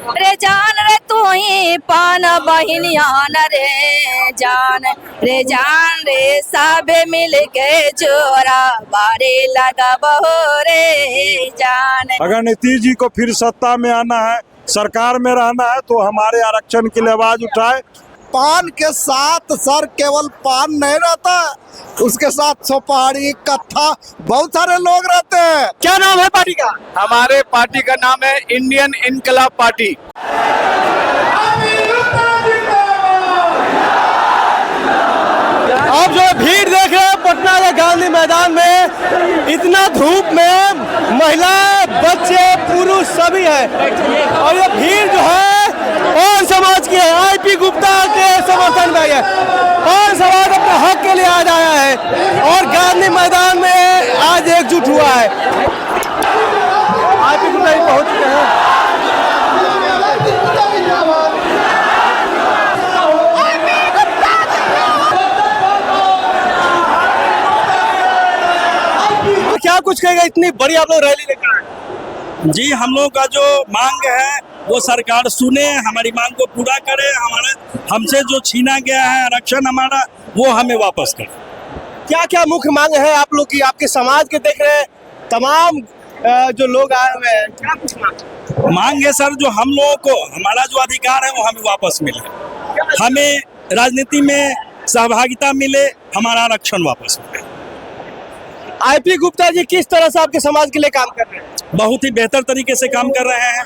रे जान रे तू ही पान बहिनियान रे जान रे सबे मिल के जोरा बारे लगा बहो रे जान। अगर नीतीश जी को फिर सत्ता में आना है, सरकार में रहना है, तो हमारे आरक्षण के लिए आवाज उठाए। पान के साथ सर केवल पान नहीं रहता, उसके साथ सुपारी कत्था बहुत सारे लोग रहते हैं। क्या नाम है पार्टी का? हमारे पार्टी का नाम है इंडियन इनकलाब पार्टी। आप जो भीड़ देख रहे हैं पटना के गांधी मैदान में, इतना धूप में महिला बच्चे पुरुष सभी है और ये भीड़ जो है और समाज की है, आईपी गुप्ता के समर्थन में है और समाज अपने हक के लिए आज आया है और गांधी मैदान में आज एकजुट हुआ है। आईपी गुप्ता जी पहुंच चुके हैं। क्या कुछ कहेगा, इतनी बड़ी आप लोग रैली लेकर आए? जी, हम लोगों का जो मांग है वो सरकार सुने, हमारी मांग को पूरा करे, हमसे जो छीना गया है आरक्षण हमारा वो हमें वापस करे। क्या क्या मुख्य मांग है आप लोग की? आपके समाज के देख रहे हैं तमाम जो लोग आए हुए हैं, क्या कुछ मांग है सर, जो हम लोगों को हमारा जो अधिकार है वो हमें वापस मिले, हमें राजनीति में सहभागिता मिले, हमारा आरक्षण वापस मिले। आईपी गुप्ता जी किस तरह से आपके समाज के लिए काम कर रहे हैं? बहुत ही बेहतर तरीके से काम कर रहे हैं,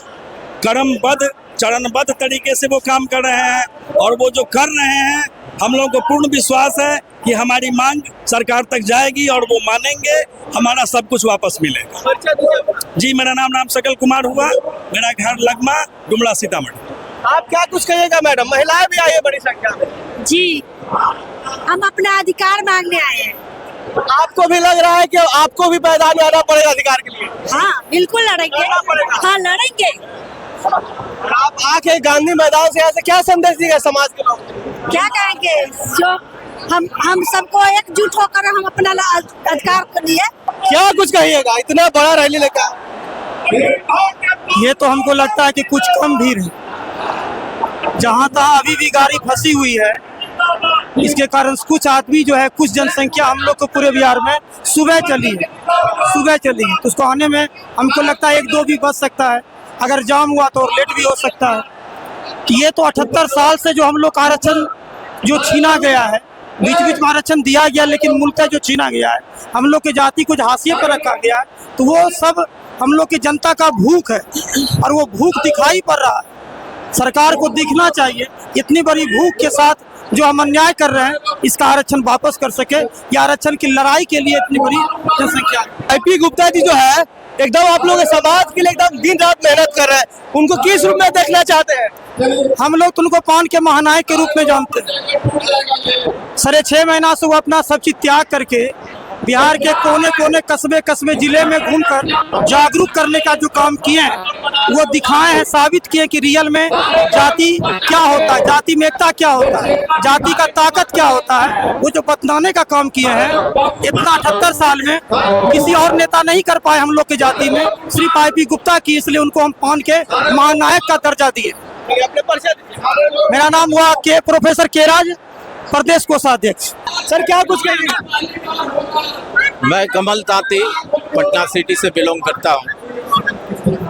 क्रमबद्ध चरणबद्ध तरीके से वो काम कर रहे हैं और वो जो कर रहे हैं हम लोगों को पूर्ण विश्वास है कि हमारी मांग सरकार तक जाएगी और वो मानेंगे, हमारा सब कुछ वापस मिलेगा। जी, मेरा नाम सकल कुमार हुआ, मेरा घर लगमा डुमरा सीतामढ़ी। आप क्या कुछ कहिएगा मैडम? महिलाएं भी आई है बड़ी संख्या में। जी, हम अपना अधिकार मांगने आए हैं। आपको भी लग रहा है कि आपको भी मैदान में आना पड़ेगा अधिकार के लिए? हाँ बिल्कुल लड़ेंगे, हाँ लड़ेंगे। आप आके गांधी मैदान से यहाँ से क्या संदेश देगा समाज के लोग? क्या कहेंगे, जो हम सबको एकजुट होकर हम अपना अधिकार के लिए। क्या कुछ कहिएगा, इतना बड़ा रैली लेकर? ये तो हमको लगता है कि कुछ कम भीड़ है, जहाँ तहाँ अभी भी गाड़ी फंसी हुई है। इसके कारण कुछ आदमी जो है, कुछ जनसंख्या हम लोग को पूरे बिहार में सुबह चली है, तो उसको आने में हमको लगता है 1-2 भी बच सकता है, अगर जाम हुआ तो लेट भी हो सकता है। ये तो 78 साल से जो हम लोग का आरक्षण जो छीना गया है, बीच बीच में आरक्षण दिया गया लेकिन मूलतः जो छीना गया है, हम लोग की जाति को हाशिए पर रखा गया है, तो वो सब हम लोग की जनता का भूख है और वो भूख दिखाई पड़ रहा है। सरकार को दिखना चाहिए इतनी बड़ी भूख के साथ जो हम अन्याय कर रहे हैं, इसका आरक्षण वापस कर सके। या आरक्षण की लड़ाई के लिए इतनी बड़ी जनसंख्या। आईपी गुप्ता जी जो है एकदम आप लोग समाज के लिए एकदम दिन रात मेहनत कर रहे हैं, उनको किस रूप में देखना चाहते हैं? हम लोग तो उनको पान के महानायक के रूप में जानते हैं। 6.5 महीना से वो अपना सब चीज त्याग करके बिहार के कोने कोने कस्बे जिले में घूमकर जागरूक करने का जो काम किए हैं, वो दिखाए हैं, साबित किए कि रियल में जाति क्या होता है, जाति में एकता क्या होता है, जाति का ताकत क्या होता है, वो जो बतलाने का काम किए हैं। इतना 78 साल में किसी और नेता नहीं कर पाए हम लोग की जाति में, सिर्फ आईपी गुप्ता की, इसलिए उनको हम पान के महानायक का दर्जा दिए। मेरा नाम हुआ प्रोफेसर केराज, प्रदेश कोषाध्यक्ष। सर क्या कुछ कहेंगे? मैं कमल तांती पटना सिटी से बिलोंग करता हूँ।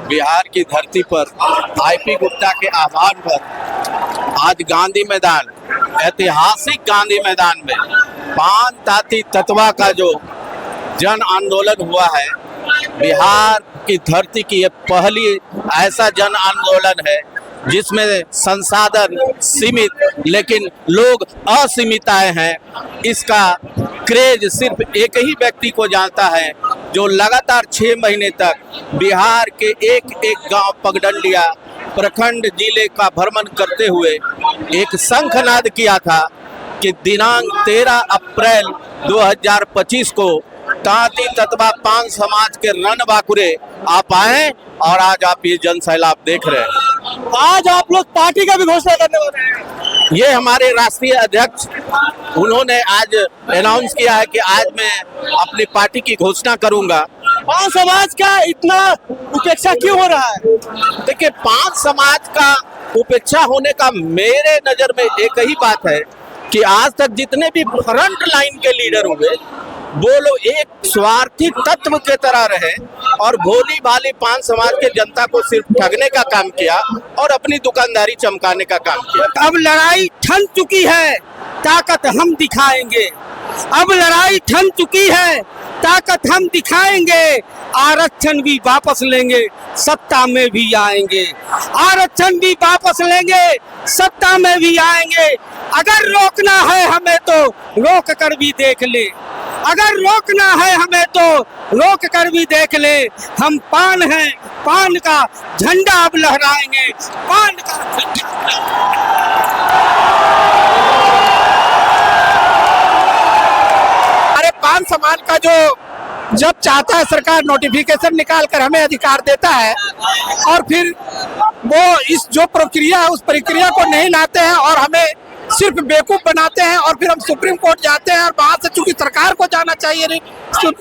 बिहार की धरती पर आईपी गुप्ता के आह्वान पर आज गांधी मैदान, ऐतिहासिक गांधी मैदान में पान ताती तत्वा का जो जन आंदोलन हुआ है, बिहार की धरती की ये पहली ऐसा जन आंदोलन है जिसमें संसाधन सीमित लेकिन लोग असीमित आए हैं। इसका क्रेज सिर्फ एक ही व्यक्ति को जानता है, जो लगातार 6 महीने तक बिहार के एक गांव पगडंडिया प्रखंड जिले का भ्रमण करते हुए एक शंखनाद किया था कि दिनांक 13 अप्रैल 2025 को तांती तत्वा पान समाज के रणबांकुरे आप आए और आज आप ये जन सैलाब देख रहे हैं। आज आप लोग पार्टी का भी घोषणा करने वाले हैं? ये हमारे राष्ट्रीय अध्यक्ष उन्होंने आज अनाउंस किया है कि आज मैं अपनी पार्टी की घोषणा करूंगा पान समाज का इतना उपेक्षा क्यों हो रहा है? देखिए, पांच समाज का उपेक्षा होने का मेरे नजर में एक ही बात है कि आज तक जितने भी फ्रंट लाइन के लीडर हुए वो लोग एक स्वार्थी तत्व के तरह रहे और भोली भाली पान समाज के जनता को सिर्फ ठगने का काम किया और अपनी दुकानदारी चमकाने का काम किया। अब लड़ाई ठन चुकी है, ताकत हम दिखाएंगे। अब लड़ाई ठन चुकी है, ताकत हम दिखाएंगे। आरक्षण भी वापस लेंगे, सत्ता में भी आएंगे। आरक्षण भी वापस लेंगे, सत्ता में भी आएंगे। अगर रोकना है हमें तो रोक कर भी देख ले। अगर रोकना है हमें तो रोक कर भी देख ले। हम पान हैं, पान का झंडा अब लहराएंगे। पान का हमारे पान समाज का जो जब चाहता है सरकार नोटिफिकेशन निकाल कर हमें अधिकार देता है और फिर वो इस जो प्रक्रिया है उस प्रक्रिया को नहीं लाते हैं और हमें सिर्फ बेवकूफ बनाते हैं और फिर हम सुप्रीम कोर्ट जाते हैं और वहां से चूंकि सरकार को जाना चाहिए नहीं,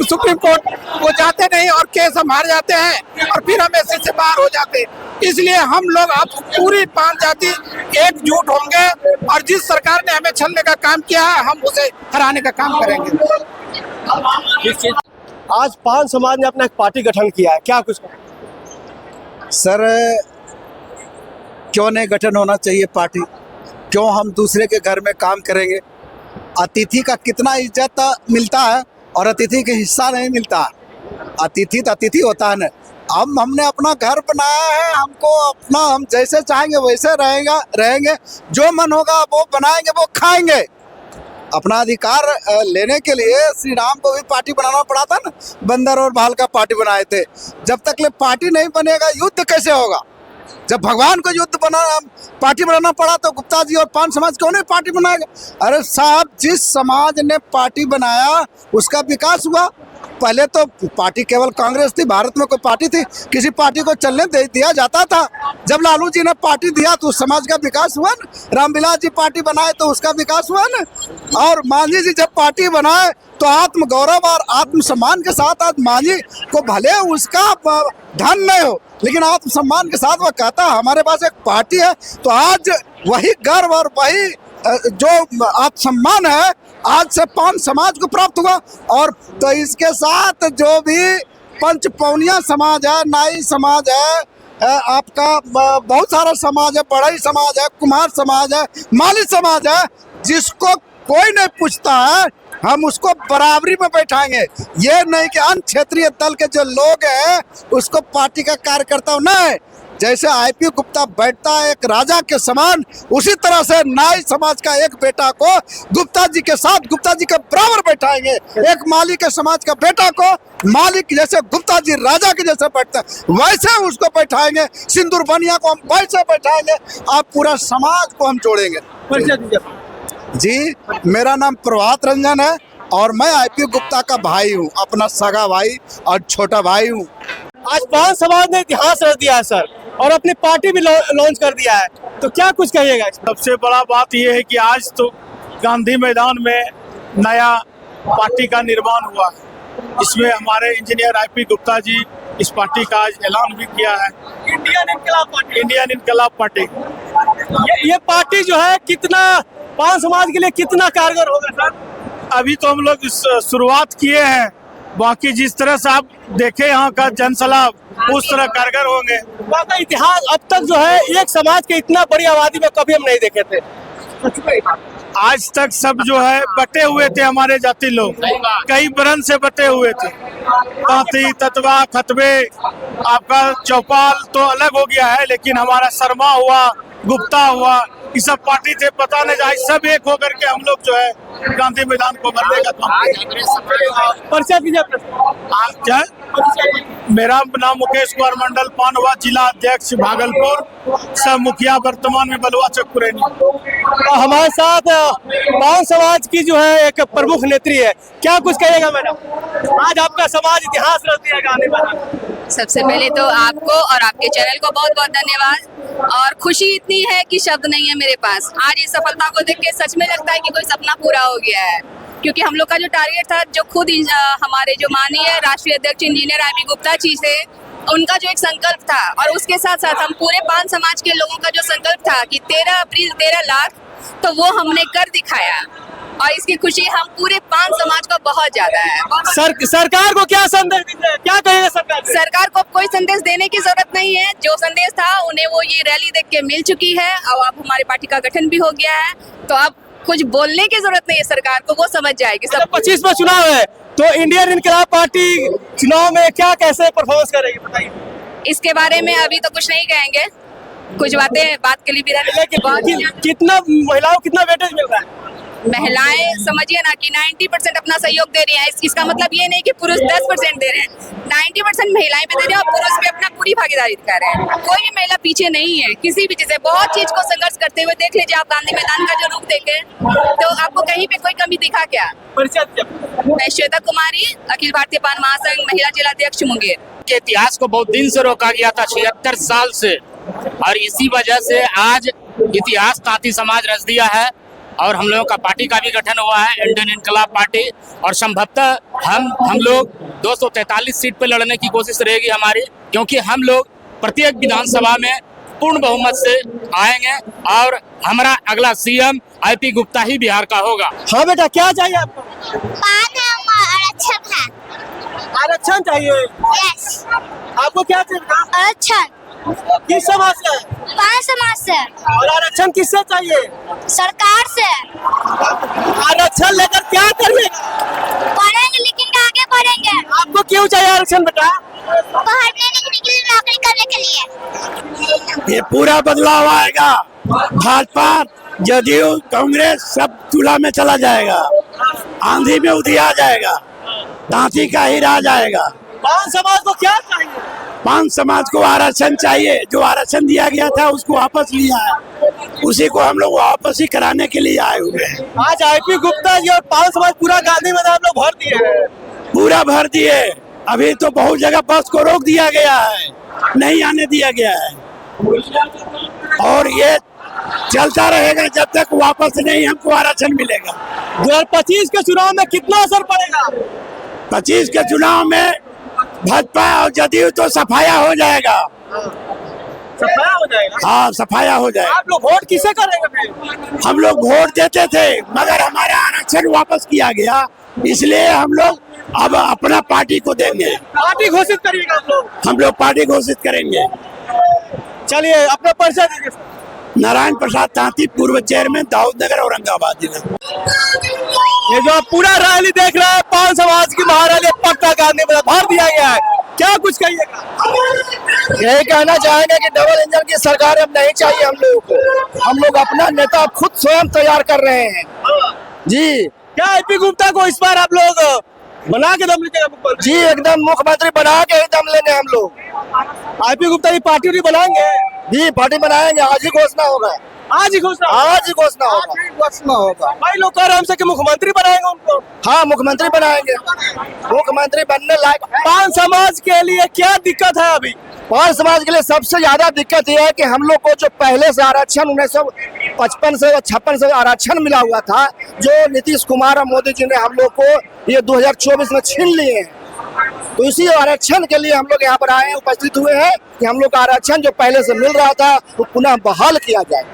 सुप्रीम कोर्ट वो जाते नहीं और केस हम हार जाते हैं और फिर हम ऐसे से बाहर हो जाते हैं। इसलिए हम लोग अब पूरी पान जाति एकजुट होंगे और जिस सरकार ने हमें छलने का काम किया है हम उसे हराने का काम करेंगे। आज पान समाज ने अपना एक पार्टी गठन किया है, क्या कुछ? सर, क्यों नहीं गठन होना चाहिए पार्टी? क्यों हम दूसरे के घर में काम करेंगे? अतिथि का कितना इज्जत मिलता है और अतिथि के हिस्सा नहीं मिलता है। अतिथि तो अतिथि होता है ना। हमने अपना घर बनाया है, हमको अपना हम जैसे चाहेंगे वैसे रहेंगे। जो मन होगा वो बनाएंगे, वो खाएंगे। अपना अधिकार लेने के लिए श्री राम को भी पार्टी बनाना पड़ा था ना, बंदर और भाल का पार्टी बनाए थे। जब तक ले पार्टी नहीं बनेगा युद्ध कैसे होगा? जब भगवान को युद्ध पार्टी बनाना पड़ा तो गुप्ता जी और पान समाज क्यों नहीं पार्टी बनाएगा? अरे साहब, जिस समाज ने पार्टी बनाया उसका विकास हुआ। पहले तो पार्टी केवल कांग्रेस थी, भारत में कोई पार्टी थी? किसी पार्टी को चलने दिया जाता था? जब लालू जी ने पार्टी दिया तो उस समाज का विकास हुआ ना। रामविलास जी पार्टी बनाए तो उसका विकास हुआ ना। और मांझी जी जब पार्टी बनाए तो आत्मगौरव और आत्मसम्मान के साथ, आज मांझी को भले उसका धन नहीं हो लेकिन आत्मसम्मान के साथ वह कहता है हमारे पास एक पार्टी है। तो आज वही गर्व और वही जो आत्मसम्मान है आज से पान समाज को प्राप्त हुआ। और तो इसके साथ जो भी पंचपौनिया समाज है, नाई समाज है, आपका बहुत सारा समाज है, बढ़ई समाज है, कुमार समाज है, माली समाज है, जिसको कोई नहीं पूछता है हम उसको बराबरी में बैठाएंगे। ये नहीं कि अन्य क्षेत्रीय दल के जो लोग हैं उसको पार्टी का कार्यकर्ता नहीं। जैसे आईपी गुप्ता बैठता है एक राजा के समान, उसी तरह से नाई समाज का एक बेटा को गुप्ता जी के साथ गुप्ता जी के बराबर बैठाएंगे। एक माली के समाज का बेटा को मालिक जैसे गुप्ता जी राजा के जैसे बैठते हैं वैसे उसको बैठाएंगे। सिंदूर बनिया को हम वैसे बैठाएंगे। आप पूरा समाज को हम जोड़ेंगे। जी, मेरा नाम प्रभात रंजन है और मैं आईपी गुप्ता का भाई हूँ, अपना सगा भाई और छोटा भाई हूँ। आज पान समाज ने इतिहास रच दिया है सर, और अपनी पार्टी भी लॉन्च कर दिया है, तो क्या कुछ कहिएगा? सबसे बड़ा बात यह है कि आज तो गांधी मैदान में नया पार्टी का निर्माण हुआ है। इसमें हमारे इंजीनियर आईपी गुप्ता जी इस पार्टी का आज ऐलान भी किया है, इंडियन इनकलाब पार्टी। ये पार्टी जो है कितना पान समाज के लिए कितना कारगर होगा सर? अभी तो हम लोग शुरुआत किए हैं, बाकी जिस तरह से आप देखे यहाँ का जनसलाब उस तरह कारगर होंगे। का इतिहास अब तक जो है एक समाज के इतना बड़ी आबादी में कभी हम नहीं देखे थे। आज तक सब जो है बटे हुए थे, हमारे जाति लोग कई वर्ण से बटे हुए थे। तांती, ततवा, खतबे, आपका चौपाल तो अलग हो गया है, लेकिन हमारा शर्मा हुआ, गुप्ता हुआ, ये सब पार्टी थे, पता नहीं जाए सब एक होकर के हम लोग जो है गांधी मैदान को भरने का काम। परिचय दीजिए। क्या? मेरा नाम मुकेश कुमार मंडल, पानवा जिला अध्यक्ष भागलपुर, सब मुखिया वर्तमान में बलुआ चक्कुरेनी। हमारे साथ पान समाज की जो है एक प्रमुख नेत्री है, क्या कुछ कहिएगा मैडम? आज आपका समाज इतिहास रच दिया गांधी मैदान। सबसे पहले तो आपको और आपके चैनल को बहुत बहुत धन्यवाद और खुशी इतनी है कि शब्द नहीं है मेरे पास। आज ये सफलता को देख के सच में लगता है कि कोई सपना पूरा हो गया है। क्योंकि हम लोग का जो टारगेट था, जो खुद हमारे जो माननीय राष्ट्रीय अध्यक्ष इंजीनियर IB गुप्ता जी थे, उनका जो एक संकल्प था, और उसके साथ साथ हम पूरे पान समाज के लोगों का जो संकल्प था कि 13 अप्रैल 13 लाख, तो वो हमने कर दिखाया, और इसकी खुशी हम पूरे पान समाज को बहुत ज्यादा है। सरकार को क्या संदेश दीजिए, क्या कहेंगे सरकार से? सरकार को कोई संदेश देने की जरूरत नहीं है, जो संदेश था उन्हें वो ये रैली देख के मिल चुकी है, और अब हमारी पार्टी का गठन भी हो गया है, तो अब कुछ बोलने की जरूरत नहीं है सरकार को, वो समझ जाएगी सब। 25 में चुनाव है, तो इंडियन इनकलाब पार्टी चुनाव में क्या कैसे परफॉर्मेंस करेगी बताइए? इसके बारे में अभी तो कुछ नहीं कहेंगे, कुछ बात के लिए भी रहने। कितना महिलाओं को कितना वेटेज मिल रहा है? महिलाएं समझिए ना कि 90% अपना सहयोग दे रही हैं। इसका मतलब ये नहीं कि पुरुष 10% दे रहे हैं, 90% महिलाएं भी दे रही हैं, और पुरुष भी अपना पूरी भागीदारी कर रहे हैं। कोई भी महिला पीछे नहीं है किसी भी चीज से, बहुत चीज को संघर्ष करते हुए देख लीजिए आप गांधी मैदान का जो रूप देखे, तो आपको कहीं पे कोई कमी दिखा क्या? मैं श्वेता कुमारी, अखिल भारतीय पान महासंघ महिला जिलाध्यक्ष मुंगेर। के इतिहास को बहुत दिन से रोका गया था, 76 साल से, और इसी वजह से आज इतिहास तांती समाज रच दिया है, और हम लोगों का पार्टी का भी गठन हुआ है, इंडियन इनकलाब पार्टी, और संभवतः हम लोग 243 सीट पे लड़ने की कोशिश रहेगी हमारी, क्योंकि हम लोग प्रत्येक विधानसभा में पूर्ण बहुमत से आएंगे, और हमारा अगला CM IP गुप्ता ही बिहार का होगा। हाँ बेटा, क्या चाहिए आपको? आरक्षण है। आरक्षण चाहिए? यस। आपको क्या चाहिए? आरक्षण। किस समाज से? पान समाज से। और आरक्षण किससे चाहिए? सरकार से। आरक्षण लेकर क्या करिएगा? पढ़ेंगे, लेकिन आगे बढ़ेंगे। आपको क्यों चाहिए आरक्षण बेटा? पढ़ने लिखने के लिए, नौकरी करने के लिए। ये पूरा बदलाव आएगा, भाजपा जदयू कांग्रेस सब चूल्हा में चला जाएगा, आंधी में उधी आ जाएगा, दांती का ही राज आएगा। पान समाज को क्या चाहिए? पान समाज को आरक्षण चाहिए, जो आरक्षण दिया गया था उसको वापस लिया है, उसी को हम लोग वापस ही कराने के लिए आए हुए हैं। आज IP गुप्ता जी और पान समाज पूरा गांधी मैदान लोग भर दिए हैं। पूरा भर दिए, अभी तो बहुत जगह बस को रोक दिया गया है, नहीं आने दिया गया है, और ये चलता रहेगा जब तक वापस नहीं हमको आरक्षण मिलेगा। 2025 के चुनाव में कितना असर पड़ेगा? 25 के चुनाव में भाजपा और जदयू तो सफाया हो जाएगा। सफाया हो जाएगा? हाँ, सफाया हो जाएगा। आप लोग वोट किसे करेंगे फिर? हम लोग वोट देते थे, मगर हमारा आरक्षण वापस किया गया, इसलिए हम लोग अब अपना पार्टी को देंगे। पार्टी घोषित करिएगा आप लोग? हम लोग पार्टी घोषित करेंगे। चलिए, अपना परिचय दीजिए। नारायण प्रसाद तांती, पूर्व चेयरमैन, दाऊद नगर, औरंगाबाद जिला। ये जो आप पूरा रैली देख रहे हैं, पान समाज की महारैली पक्का गांधी मैदान भर दिया गया है, क्या कुछ कहिएगा? यही कहना चाहेंगे कि डबल इंजन की सरकार अब नहीं चाहिए हम लोग को। हम लोग अपना नेता खुद स्वयं तैयार कर रहे हैं जी। क्या IP गुप्ता को इस बार आप लोग बना के दम लीजिएगा मुख्यमंत्री? जी, एकदम मुख्यमंत्री बना के ही दम लेंगे हम लोग। IP गुप्ता की पार्टी नहीं बनाएंगे? जी, पार्टी बनाएंगे, आज ही घोषणा होगा। आज ही घोषणा? आज ही घोषणा होगा। भाई लोग कह रहे हैं हमसे कि मुख्यमंत्री बनाएंगे उनको। हाँ, मुख्यमंत्री बनाएंगे, मुख्यमंत्री बनने लायक। पान समाज के लिए क्या दिक्कत है अभी? पान समाज के लिए सबसे ज्यादा दिक्कत यह है कि हम लोग को जो पहले से आरक्षण 1955 से 56 से आरक्षण मिला हुआ था, जो नीतीश कुमार और मोदी जी ने हम लोग को ये 2024 में छीन लिए हैं, तो इसी आरक्षण के लिए हम लोग यहाँ पर आए, उपस्थित हुए हैं कि हम लोग का आरक्षण जो पहले से मिल रहा था वो पुनः बहाल किया जाए।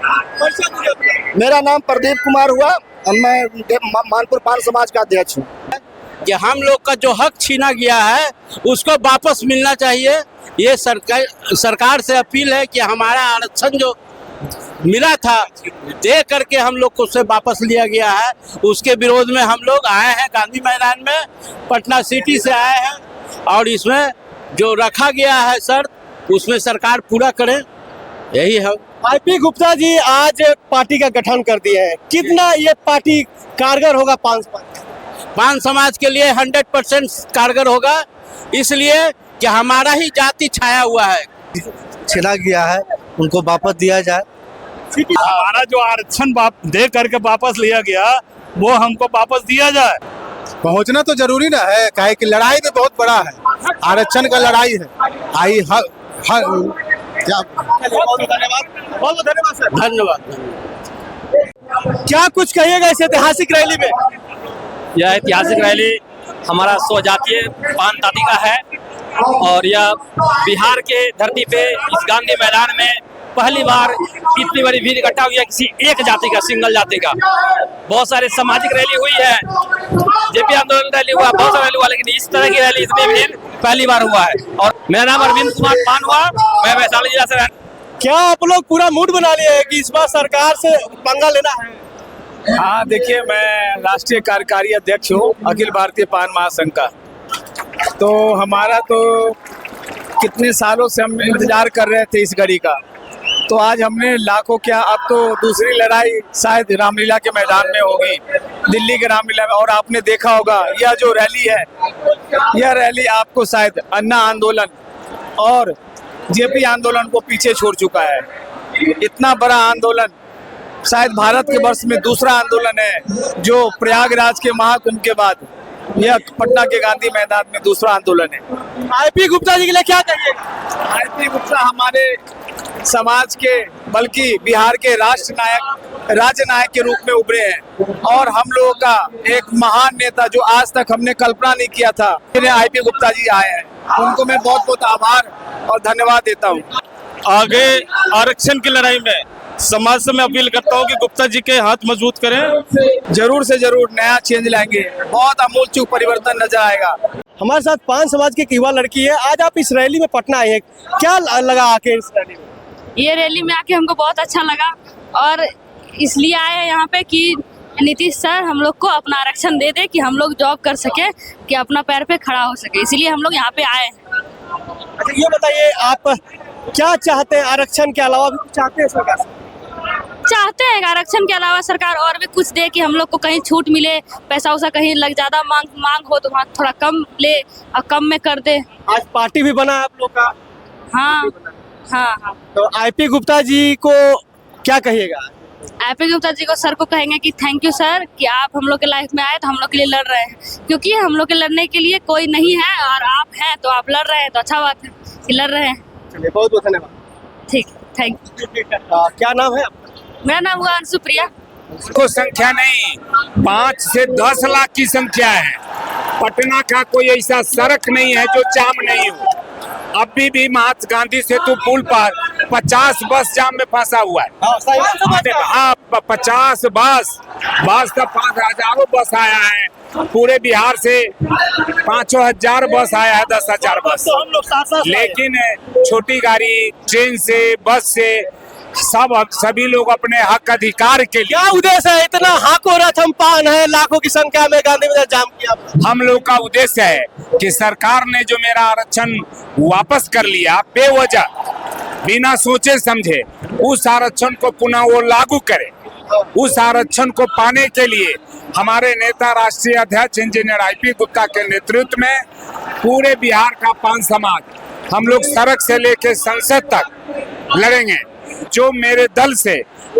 मेरा नाम प्रदीप कुमार हुआ और मैं मानपुर पान समाज का अध्यक्ष हूँ। कि हम लोग का जो हक छीना गया है उसको वापस मिलना चाहिए। ये सरकार से अपील है कि हमारा आरक्षण जो मिला था दे करके हम लोग को उससे वापस लिया गया है, उसके विरोध में हम लोग आए हैं गांधी मैदान में, पटना सिटी से आए हैं, और इसमें जो रखा गया है शर्त उसमें सरकार पूरा करे, यही है। IP गुप्ता जी आज पार्टी का गठन कर दिए हैं, कितना ये पार्टी कारगर होगा पान समाज के लिए? 100% कारगर होगा, इसलिए कि हमारा ही जाति छाया हुआ है, छीना गया है, उनको वापस दिया जाए। हमारा जो आरक्षण दे करके वापस लिया गया वो हमको वापस दिया जाए। पहुंचना तो जरूरी ना है, काहे कि लड़ाई भी बहुत बड़ा है, आरक्षण का लड़ाई है। धन्यवाद सर। धन्यवाद। क्या कुछ कहिएगा इस ऐतिहासिक रैली में? यह ऐतिहासिक रैली हमारा स्वजातीय पान ताती का है और यह बिहार के धरती पे इस गांधी मैदान में पहली बार इतनी बड़ी भीड़ इकट्ठा हुई है किसी एक जाति का, सिंगल जाति का। बहुत सारे सामाजिक रैली हुई है, जेपी आंदोलन रैली हुआ, बहुत सारा रैली हुआ, लेकिन इस तरह की रैली इतनी भीड़ पहली बार हुआ है। और मेरा नाम अरविंद कुमार पान हुआ, मैं वैशाली जिला से। क्या आप लोग पूरा मूड बना लिए हैं कि इस बार सरकार से पंगा लेना है? हाँ देखिए, मैं राष्ट्रीय कार्यकारी अध्यक्ष हूँ अखिल भारतीय पान महासंघ का। तो हमारा तो कितने सालों से हम इंतजार कर रहे थे इस घड़ी का, तो आज हमने लाखों क्या, अब तो दूसरी लड़ाई शायद रामलीला के मैदान में होगी, दिल्ली के रामलीला में। और आपने देखा होगा यह जो रैली है, यह रैली आपको शायद अन्ना आंदोलन और जेपी आंदोलन को पीछे छोड़ चुका है। इतना बड़ा आंदोलन शायद भारत के वर्ष में दूसरा आंदोलन है, जो प्रयागराज के महाकुंभ के बाद यह पटना के गांधी मैदान में दूसरा आंदोलन है। आईपी गुप्ता जी के लिए क्या कहिएगा? आईपी गुप्ता हमारे समाज के, बल्कि बिहार के राज्य नायक के रूप में उभरे हैं और हम लोगों का एक महान नेता जो आज तक हमने कल्पना नहीं किया था, आईपी गुप्ता जी आए हैं। उनको मैं बहुत बहुत आभार और धन्यवाद देता हूँ। आगे आरक्षण की लड़ाई में समाज से मैं अपील करता हूँ कि गुप्ता जी के हाथ मजबूत करें। जरूर से जरूर नया चेंज लाएंगे, बहुत आमूलचूल परिवर्तन नजर आएगा। हमारे साथ पान समाज की एक युवा लड़की है। आज आप इस रैली में पटना आए हैं, क्या लगा आके इस रैली में? ये रैली में आके हमको बहुत अच्छा लगा और इसलिए आए हैं यहाँ पे कि नीतीश सर हम लोग को अपना आरक्षण दे दे कि हम लोग जॉब कर सके, कि अपना पैर पे खड़ा हो सके, इसीलिए हम लोग यहाँ पे आए हैं। अच्छा ये बताइए, आप क्या चाहते हैं? आरक्षण के अलावा भी कुछ चाहते हैं सरकार से? चाहते हैं आरक्षण के अलावा सरकार और भी कुछ दे, कि हम लोग को कहीं छूट मिले, पैसा वैसा कहीं लग ज्यादा मांग हो तो वहाँ थोड़ा कम ले और कम में कर दे। आज पार्टी भी बना है आप लोग का। हाँ हाँ हाँ। तो आईपी गुप्ता जी को क्या कहिएगा? आईपी गुप्ता जी को, सर को कहेंगे कि थैंक यू सर कि आप हम लोग के लाइफ में आए तो हम लोग के लिए लड़ रहे हैं, क्योंकि हम लोग के लड़ने के लिए कोई नहीं है और आप हैं तो आप लड़ रहे हैं, तो अच्छा बात है कि लड़ रहे हैं। चलिए बहुत बहुत धन्यवाद। ठीक, थैंक यू। क्या नाम है आपका? मेरा नाम हुआ अंशु प्रिया। को संख्या नहीं, 5 से 10 लाख की संख्या है। पटना का कोई ऐसा सड़क नहीं है जो जाम नहीं हो। अभी भी महात्मा गांधी सेतु पुल पर 50 बस जाम में फंसा हुआ है। हाँ 50 बस तो 5,000 बस आया है। पूरे बिहार से 5,000 बस आया है, 10,000 बस। लेकिन छोटी गाड़ी, ट्रेन से, बस से सभी लोग अपने हक अधिकार के लिए। क्या उद्देश्य है? इतना हाको रथम पान है, लाखों की संख्या में गांधी मैदान जाम किया। हम लोग का उद्देश्य है कि सरकार ने जो मेरा आरक्षण वापस कर लिया बेवजह, बिना सोचे समझे, उस आरक्षण को पुनः वो लागू करे। उस आरक्षण को पाने के लिए हमारे नेता राष्ट्रीय अध्यक्ष इंजीनियर आईपी गुप्ता के नेतृत्व में पूरे बिहार का पान समाज हम लोग सड़क से लेकर संसद तक लड़ेंगे। जो मेरे दल से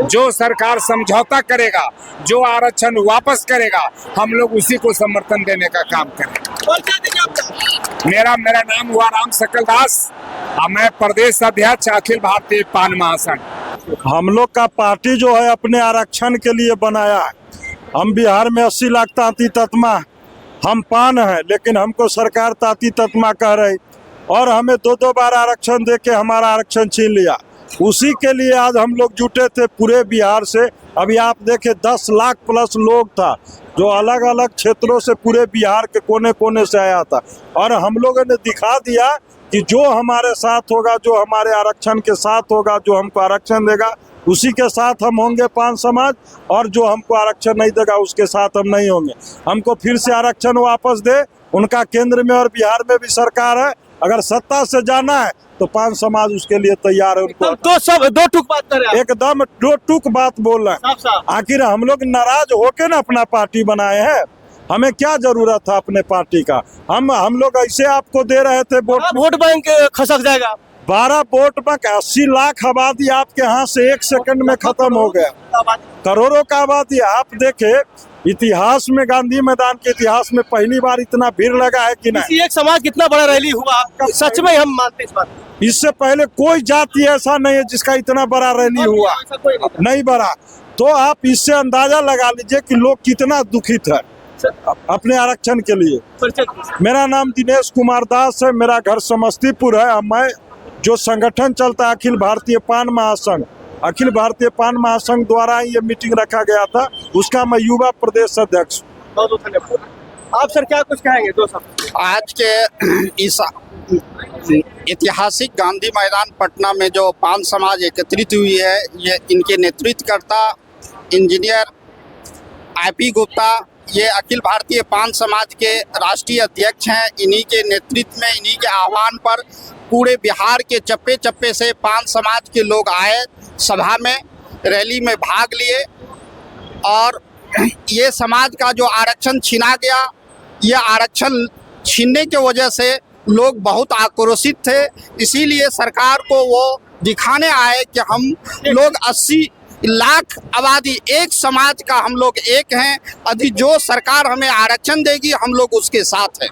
जो सरकार समझौता करेगा, जो आरक्षण वापस करेगा, हम लोग उसी को समर्थन देने का काम करेंगे। मेरा नाम हुआ राम सकल दास और मैं प्रदेश अध्यक्ष अखिल भारतीय पान महासंघ। हम लोग का पार्टी जो है अपने आरक्षण के लिए बनाया है। हम बिहार में 80 लाख तांती ततमा, हम पान है, लेकिन हमको सरकार तांती ततमा कह रही और हमें 2 बार आरक्षण देके हमारा आरक्षण छीन लिया। उसी के लिए आज हम लोग जुटे थे पूरे बिहार से। अभी आप देखें 10 लाख प्लस लोग था जो अलग अलग क्षेत्रों से पूरे बिहार के कोने कोने से आया था और हम लोगों ने दिखा दिया कि जो हमारे साथ होगा, जो हमारे आरक्षण के साथ होगा, जो हमको आरक्षण देगा उसी के साथ हम होंगे पान समाज, और जो हमको आरक्षण नहीं देगा उसके साथ हम नहीं होंगे। हमको फिर से आरक्षण वापस दे। उनका केंद्र में और बिहार में भी सरकार है, अगर सत्ता से जाना है तो पान समाज उसके लिए तैयार है। उनको दो टूक बात कर रहे हैं, एकदम 2 टूक बात बोल रहे हैं। आखिर हम लोग नाराज होके ना अपना पार्टी बनाए हैं, हमें क्या जरूरत था अपने पार्टी का? हम लोग ऐसे आपको दे रहे थे वोट बैंक खसक जाएगा। 12 वोट बैंक, 80 लाख आबादी आपके हाथ से 1 सेकंड में खत्म हो गया। करोड़ों का आबादी। आप देखे इतिहास में, गांधी मैदान के इतिहास में पहली बार इतना भीड़ लगा है कि नहीं। एक समाज कितना बड़ा रैली हुआ आपका, सच में हम मानते हैं इस बात। इससे पहले कोई जाति ऐसा नहीं है जिसका इतना बड़ा रैली हुआ, नहीं बड़ा। तो आप इससे अंदाजा लगा लीजिए कि लोग कितना दुखित है। अपने आरक्षण के लिए। मेरा नाम दिनेश कुमार दास है, मेरा घर समस्तीपुर है। मैं जो संगठन चलता है अखिल भारतीय पान महासंघ, अखिल भारतीय पान महासंघ द्वारा ये मीटिंग रखा गया था, उसका मैं युवा प्रदेश अध्यक्ष। बहुत बहुत धन्यवाद। आप सर क्या कुछ कहेंगे दो शब्द? आज के इस ऐतिहासिक गांधी मैदान पटना में जो पान समाज एकत्रित हुई है, ये इनके नेतृत्वकर्ता इंजीनियर IP गुप्ता, ये अखिल भारतीय पान समाज के राष्ट्रीय अध्यक्ष हैं। इन्हीं के नेतृत्व में, इन्हीं के आह्वान पर पूरे बिहार के चप्पे चप्पे से पान समाज के लोग आए, सभा में, रैली में भाग लिए। और ये समाज का जो आरक्षण छीना गया, ये आरक्षण छीनने की वजह से लोग बहुत आक्रोशित थे। इसीलिए सरकार को वो दिखाने आए कि हम लोग 80 लाख आबादी एक समाज का हम लोग एक हैं। अभी जो सरकार हमें आरक्षण देगी हम लोग उसके साथ हैं।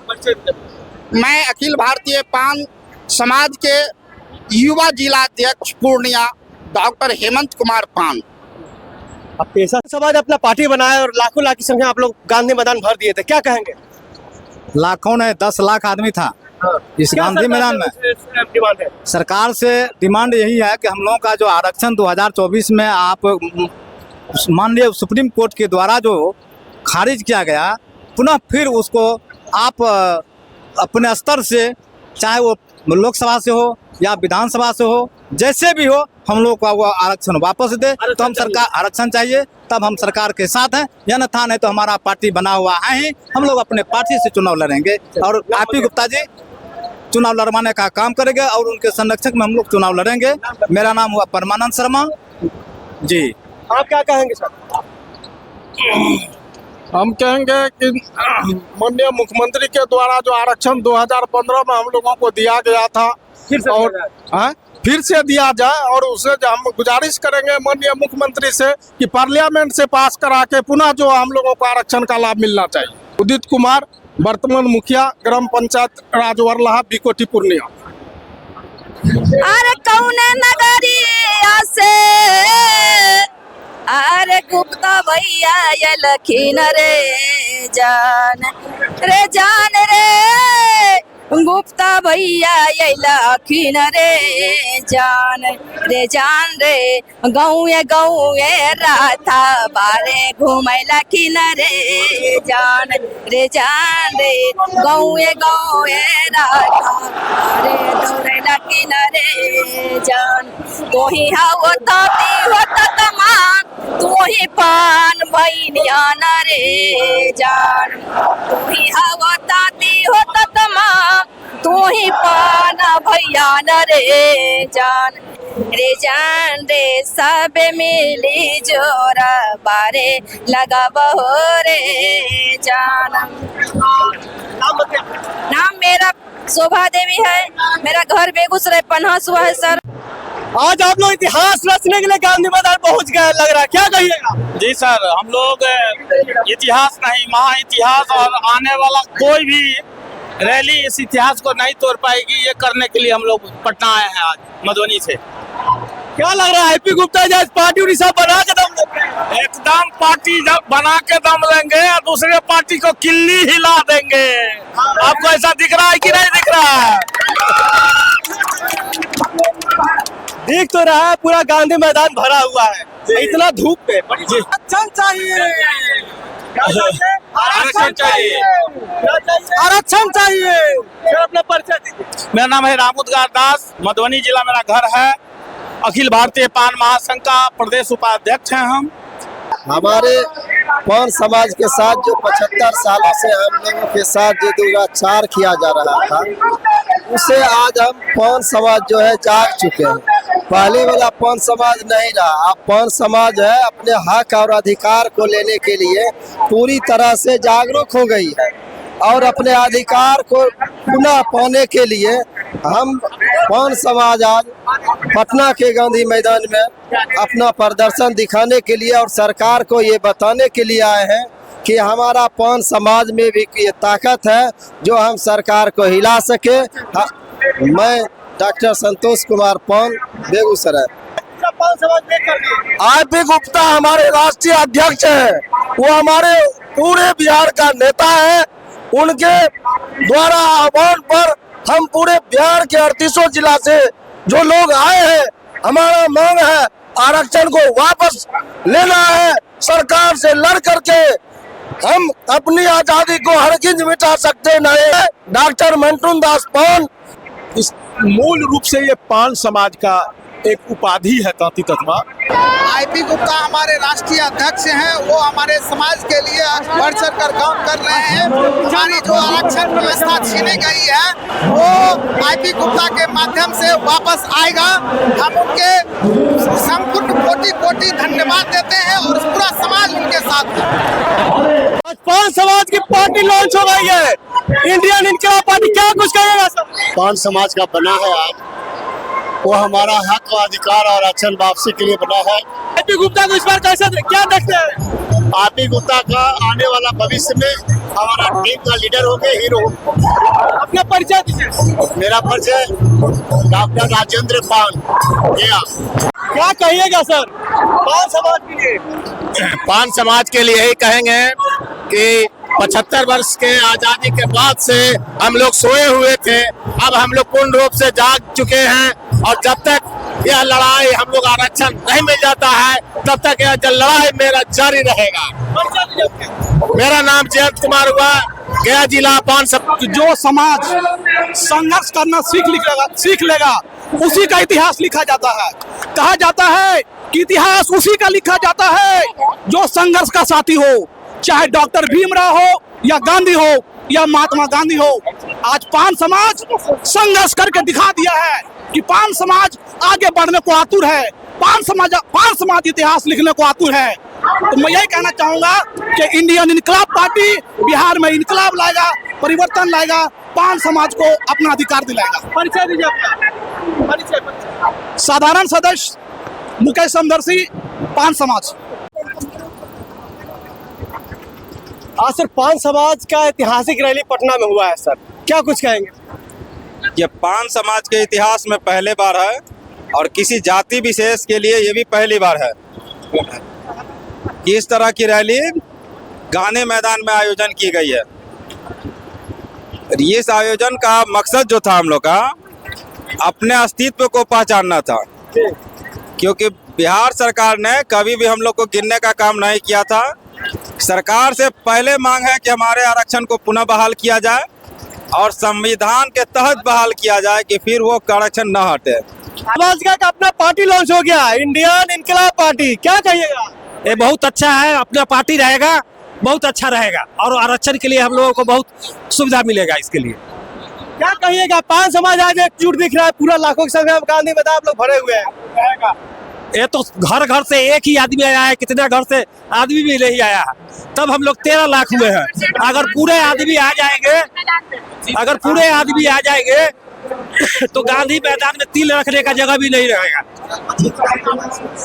मैं अखिल भारतीय पान समाज के युवा जिला अध्यक्ष पूर्णिया डॉक्टर हेमंत कुमार पान। अब पेशा समाज अपना पार्टी बनाया और लाखों लाख की संख्या आप लोग गांधी मैदान भर दिए थे, क्या कहेंगे? लाखों ने 10 लाख आदमी था इस गांधी मैदान में। सरकार से डिमांड यही है कि हम लोगों का जो आरक्षण 2024 में आप माननीय सुप्रीम कोर्ट के द्वारा जो खारिज किया गया, पुनः फिर उसको आप अपने स्तर से, चाहे वो लोकसभा से हो या विधानसभा से हो, जैसे भी हो, हम लोग का वो आरक्षण वापस दे। तो हम सरकार आरक्षण चाहिए, तब हम सरकार के साथ हैं, या न था नहीं तो हमारा पार्टी बना हुआ है ही, हम लोग अपने पार्टी से चुनाव लड़ेंगे और IP गुप्ता जी चुनाव लड़वाने का काम करेंगे और उनके संरक्षक में हम लोग चुनाव लड़ेंगे। मेरा नाम हुआ परमानंद शर्मा जी। आप क्या कहेंगे सर? हम कहेंगे कि माननीय मुख्यमंत्री के द्वारा जो आरक्षण 2015 में हम लोगों को दिया गया था, फिर से दिया जाए और उसे हम गुजारिश करेंगे माननीय मुख्यमंत्री से कि पार्लियामेंट से पास करा के पुनः जो हम लोगों को आरक्षण का लाभ मिलना चाहिए। उदित कुमार, वर्तमान मुखिया, ग्राम पंचायत राजवरलाहा, बिकोटी, पूर्णिया। अरे कौन नगरिया से अरे गुप्ता भैया ये लखीन रे जान रे गुप्ता भैया ये लखीन रे जान रे गौए राथा बारे घूमे लखीन रे जान रे गौए राथा बारे दौड़े लखीन रे जान। तो ही होती होता तमाम, तू ही पान भैया न रे जान। तू ही होती होता तमाम, तू ही पान भैया न रे जान रे सब मिली जोरा बारे लगा बहो रे जान। नाम मेरा शोभा देवी है, मेरा घर बेगूसराय पन्हासुआ है सर। आज आप लोग इतिहास रचने के लिए गांधी मैदान पहुंच गए, लग रहा है, क्या कहिएगा? जी सर, हम लोग इतिहास नहीं, महा इतिहास, और आने वाला कोई भी रैली इस इतिहास को नहीं तोड़ पाएगी, ये करने के लिए हम लोग पटना आए हैं आज मधुबनी से। क्या लग रहा है IP गुप्ता जी पार्टी उड़ी सब बना के दम देंगे? एकदम पार्टी जब बना के दम लेंगे और दूसरे पार्टी को किल्ली हिला देंगे। आपको ऐसा दिख रहा है कि नहीं दिख रहा है? दिख तो रहा है, पूरा गांधी मैदान भरा हुआ है, इतना धूप पे। आरक्षण चाहिए, आरक्षण चाहिए, आरक्षण चाहिए। अपना परिचय दीजिए। मेरा नाम है रामुदगार दास, मधुबनी जिला मेरा घर है। अखिल भारतीय पान महासंघ का प्रदेश उपाध्यक्ष हैं हम। हमारे पान समाज के साथ जो 75 सालों से हम लोगों के साथ जो दुराचार किया जा रहा था, उसे आज हम पान समाज जो है जाग चुके हैं। पहले वाला पान समाज नहीं रहा, अब पान समाज है अपने हक और अधिकार को लेने के लिए पूरी तरह से जागरूक हो गई है और अपने अधिकार को पुनः पाने के लिए हम पान समाज आज पटना के गांधी मैदान में अपना प्रदर्शन दिखाने के लिए और सरकार को ये बताने के लिए आए हैं कि हमारा पान समाज में भी ये ताकत है जो हम सरकार को हिला सके। मैं डॉक्टर संतोष कुमार पान, बेगूसराय। पान समाज IP गुप्ता हमारे राष्ट्रीय अध्यक्ष है, वो हमारे पूरे बिहार का नेता है। उनके द्वारा आह्वान पर हम पूरे बिहार के 38 जिला से जो लोग आए हैं, हमारा मांग है आरक्षण को वापस लेना है। सरकार से लड़ करके हम अपनी आजादी को हरगिज मिटा सकते नहीं। डॉक्टर मंटून दास पान, इस मूल रूप से ये पान समाज का एक उपाधि है तांती तत्वा। आईपी गुप्ता हमारे राष्ट्रीय अध्यक्ष हैं, वो हमारे समाज के लिए बढ़ चढ़ कर काम कर रहे हैं। हमारी जो आरक्षण व्यवस्था छीनी गई है वो आईपी गुप्ता के माध्यम से वापस आएगा। हम उनके संपूर्ण कोटि कोटि धन्यवाद देते हैं और पूरा समाज उनके साथ है। आज पान समाज की पार्टी लॉन्च हो गई है, इंडियन इनकलाब पार्टी। क्या कुछ कहेगा सर? पान समाज का बना है आज, वो हमारा हक और अधिकार और आरक्षण वापसी के लिए बना है। आईपी गुप्ता को इस बार कैसे क्या देखते हैं? आईपी गुप्ता का आने वाला भविष्य में हमारा टीम का लीडर होंगे, हीरो। अपना परिचय दीजिए। मेरा परिचय डॉक्टर राजेंद्र पान। क्या कहिएगा सर पान समाज के लिए? पान समाज के लिए यही कहेंगे कि 75 वर्ष के आजादी के बाद से हम लोग सोए हुए थे, अब हम लोग पूर्ण रूप से जाग चुके हैं। और जब तक यह लड़ाई हम लोग आरक्षण नहीं मिल जाता है, तब तक यह लड़ाई मेरा जारी रहेगा। मेरा नाम जयंत कुमार हुआ, गया जिला पान समाज। जो समाज संघर्ष करना सीख लेगा उसी का इतिहास लिखा जाता है। कहा जाता है कि इतिहास उसी का लिखा जाता है जो संघर्ष का साथी हो, चाहे डॉक्टर भीमराव हो या गांधी हो या महात्मा गांधी हो। आज पान समाज संघर्ष करके दिखा दिया है कि पान समाज आगे बढ़ने को आतुर है। पान समाज इतिहास लिखने को आतुर है। तो मैं यही कहना चाहूंगा कि इंडियन इनकलाब पार्टी बिहार में इनकलाब लाएगा, परिवर्तन लाएगा, पान समाज को अपना अधिकार दिलाएगा। परिचय दीजिए अपना। परिचय। साधारण सदस्य मुकेश समदर्शी, पान समाज। आज सर पान समाज का ऐतिहासिक रैली पटना में हुआ है सर, क्या कुछ कहेंगे? ये पान समाज के इतिहास में पहले बार है और किसी जाति विशेष के लिए ये भी पहली बार है कि इस तरह की रैली गांधी मैदान में आयोजन की गई है। इस आयोजन का मकसद जो था हम लोग का अपने अस्तित्व को पहचानना था, क्योंकि बिहार सरकार ने कभी भी हम लोग को गिनने का काम नहीं किया था। सरकार से पहले मांग है कि हमारे आरक्षण को पुनः बहाल किया जाए और संविधान के तहत बहाल किया जाए कि फिर वो आरक्षण न हटे। समाज का अपना पार्टी लॉन्च हो गया, इंडियन इनकलाब पार्टी, क्या कहिएगा? ये बहुत अच्छा है, अपना पार्टी रहेगा, बहुत अच्छा रहेगा और आरक्षण के लिए हम लोगों को बहुत सुविधा मिलेगा। इसके लिए क्या कहिएगा? पान समाज आज एकजुट दिख रहा है, पूरा लाखों की संख्या में गांधी मैदान आप लोग भरे हुए हैं। ये तो घर घर से एक ही आदमी आया है, कितना घर से आदमी भी नहीं आया है, तब हम लोग 13 लाख हुए हैं। अगर पूरे आदमी आ जाएंगे तो गांधी मैदान में तिल रखने का जगह भी नहीं रहेगा।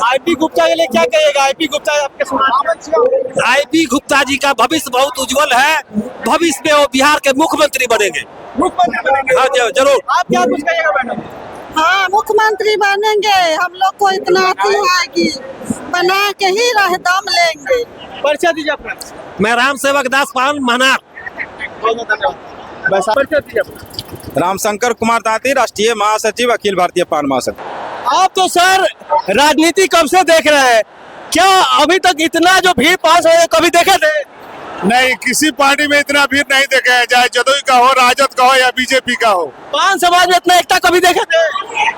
आईपी गुप्ता के लिए क्या कहिएगा? आईपी गुप्ता आपके समाज। आईपी गुप्ता जी का भविष्य बहुत उज्जवल है। भविष्य में वो बिहार के मुख्यमंत्री बनेंगे। हाँ जरूर। आप क्या कुछ कहिएगा मैडम? हाँ, मुख्यमंत्री बनेंगे। हम लोग को इतना अति है कि बना के ही रह दम लेंगे। परिचय दीजिए अपना। मैं राम सेवक दास पान महनार। परिचय दीजिए। रामशंकर कुमार तांती, राष्ट्रीय महासचिव, अखिल भारतीय पान महासंघ। आप तो सर राजनीति कब से देख रहे हैं, क्या अभी तक इतना जो भीड़ पास हो कभी देखे थे? नहीं, किसी पार्टी में इतना भीड़ नहीं देखा है, चाहे जदयू का हो, राजद का हो या बीजेपी का हो। पान समाज में इतना एकता कभी देखे थे?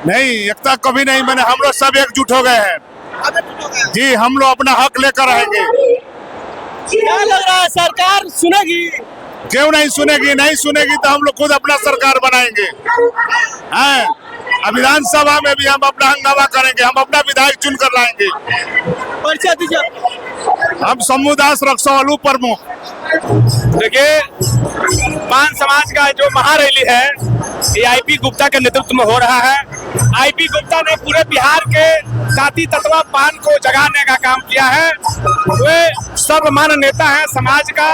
नहीं, एकता कभी नहीं। मैंने हम लोग सब एकजुट हो गए हैं जी। हम लोग अपना हक लेकर आएंगे। क्या लग रहा है सरकार सुनेगी? क्यों नहीं सुनेगी? नहीं सुनेगी तो हम लोग खुद अपना सरकार बनाएंगे। विधानसभा में भी हम अपना हंगामा करेंगे, हम अपना विधायक चुन कर लाएंगे। परिचय दीजिए। हम शंभुदास रक्सौलू प्रमुख। देखिए, पान समाज का जो महारैली है ये आईपी गुप्ता के नेतृत्व में हो रहा है। आईपी गुप्ता ने पूरे बिहार के जाति तत्व पान को जगाने का काम किया है वे सर्वमान्य नेता हैं समाज का,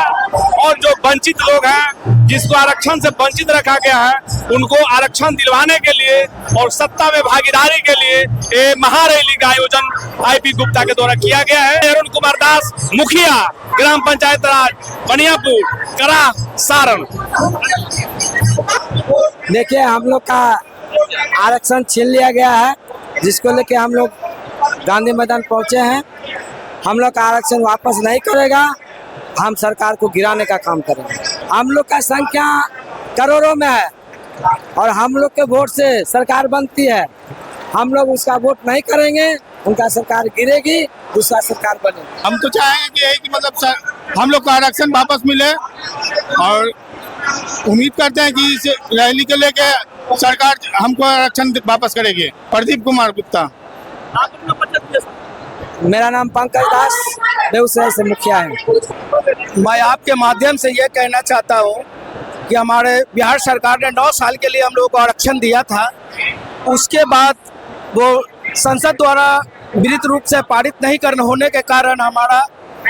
और जो वंचित लोग हैं जिसको आरक्षण से वंचित रखा गया है उनको आरक्षण दिलवाने के लिए और सत्ता में भागीदारी के लिए ये महारैली का आयोजन आईपी गुप्ता के द्वारा किया गया है। अरुण कुमार दास, मुखिया, ग्राम पंचायत राज बनियापुर, करा, सारण। देखिए, हम लोग का आरक्षण छीन लिया गया है, जिसको लेके हम लोग गांधी मैदान पहुंचे हैं। हम लोग का आरक्षण वापस नहीं करेगा, हम सरकार को गिराने का काम करेंगे। हम लोग का संख्या करोड़ों में है और हम लोग के वोट से सरकार बनती है। हम लोग उसका वोट नहीं करेंगे, उनका सरकार गिरेगी, दूसरा सरकार बनेगी। हम तो चाहेंगे कि यही कि मतलब हम लोग को आरक्षण वापस मिले और उम्मीद करते हैं कि इस रैली के लेके सरकार हमको आरक्षण वापस करेगी। प्रदीप कुमार गुप्ता। मेरा नाम पंकज दास, बेगूसराय से मुखिया है। मैं आपके माध्यम से ये कहना चाहता हूँ कि हमारे बिहार सरकार ने 9 साल के लिए हम लोगों को आरक्षण दिया था। उसके बाद वो संसद द्वारा विधित रूप से पारित नहीं करने होने के कारण हमारा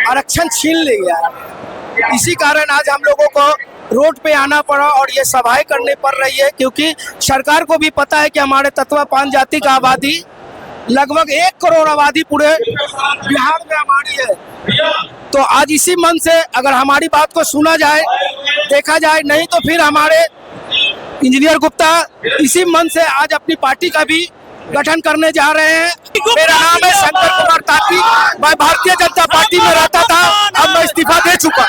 आरक्षण छीन लिया गया। इसी कारण आज हम लोगों को रोड पे आना पड़ा और ये सभाएं करनी पड़ रही है, क्योंकि सरकार को भी पता है कि हमारे तत्वा पान जाति का आबादी लगभग 1 करोड़ आबादी पूरे बिहार में हमारी है। तो आज इसी मन से अगर हमारी बात को सुना जाए, देखा जाए, नहीं तो फिर हमारे इंजीनियर गुप्ता इसी मन से आज अपनी पार्टी का भी गठन करने जा रहे हैं। मेरा नाम है शंकर कुमार ताती, मैं भारतीय जनता पार्टी में रहता था, अब मैं इस्तीफा दे चुका।